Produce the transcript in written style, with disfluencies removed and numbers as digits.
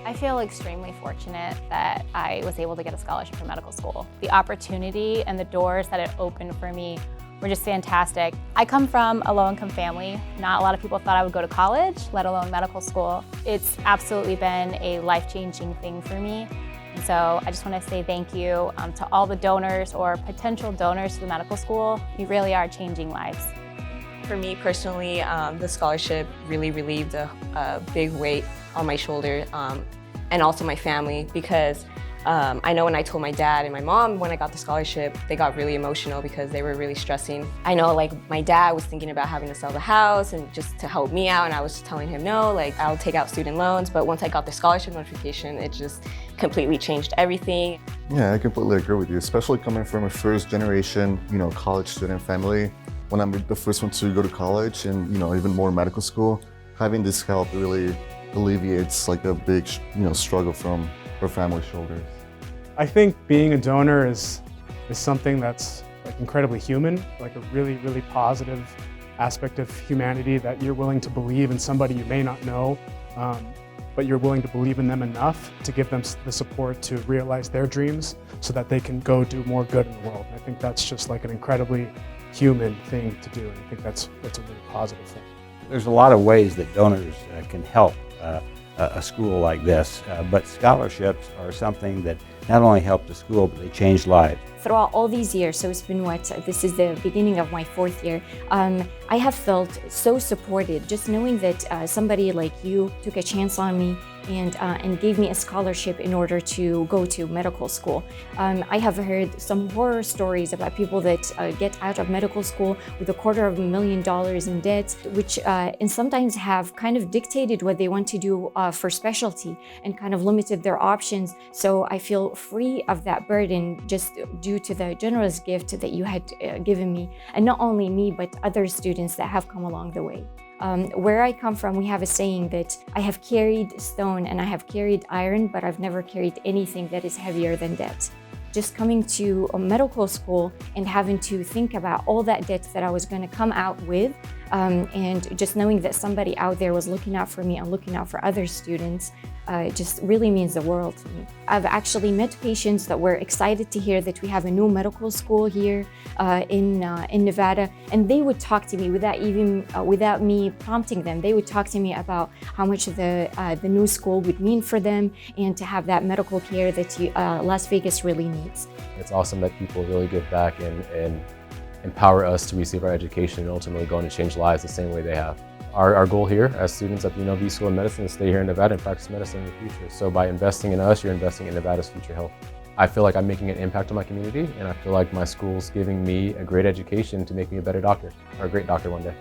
I feel extremely fortunate that I was able to get a scholarship for medical school. The opportunity and the doors that it opened for me were just fantastic. I come from a low-income family. Not a lot of people thought I would go to college, let alone medical school. It's absolutely been a life-changing thing for me. And so I just want to say thank you to all the donors or potential donors to the medical school. You really are changing lives. For me personally, the scholarship really relieved a big weight on my shoulder and also my family, because I know when I told my dad and my mom when I got the scholarship, they got really emotional because they were really stressing. I know like my dad was thinking about having to sell the house and just to help me out, and I was telling him no, like I'll take out student loans. But once I got the scholarship notification, it just completely changed everything. Yeah, I completely agree with you, especially coming from a first generation, college student family. When I'm the first one to go to college and, even more medical school, having this help really alleviates like a big, struggle from our family's shoulders. I think being a donor is something that's like incredibly human, like a really, really positive aspect of humanity, that you're willing to believe in somebody you may not know, but you're willing to believe in them enough to give them the support to realize their dreams so that they can go do more good in the world. And I think that's just like an incredibly human thing to do, and I think that's a really positive thing. There's a lot of ways that donors can help a school like this, but scholarships are something that not only help the school, but they change lives. Throughout all these years, so it's been this is the beginning of my 4th year, I have felt so supported just knowing that somebody like you took a chance on me and gave me a scholarship in order to go to medical school. I have heard some horror stories about people that get out of medical school with $250,000 in debt, which and sometimes have kind of dictated what they want to do for specialty and kind of limited their options. So I feel free of that burden just due to the generous gift that you had given me, and not only me, but other students that have come along the way. Where I come from, we have a saying that I have carried stone and I have carried iron, but I've never carried anything that is heavier than debt. Just coming to a medical school and having to think about all that debt that I was going to come out with, and just knowing that somebody out there was looking out for me and looking out for other students, it just really means the world to me. I've actually met patients that were excited to hear that we have a new medical school here in Nevada, and they would talk to me without me prompting them. They would talk to me about how much the new school would mean for them and to have that medical care that Las Vegas really needs. It's awesome that people really give back and empower us to receive our education and ultimately go on to change lives the same way they have. Our goal here as students at the UNLV School of Medicine is to stay here in Nevada and practice medicine in the future. So by investing in us, you're investing in Nevada's future health. I feel like I'm making an impact on my community, and I feel like my school's giving me a great education to make me a better doctor, or a great doctor one day.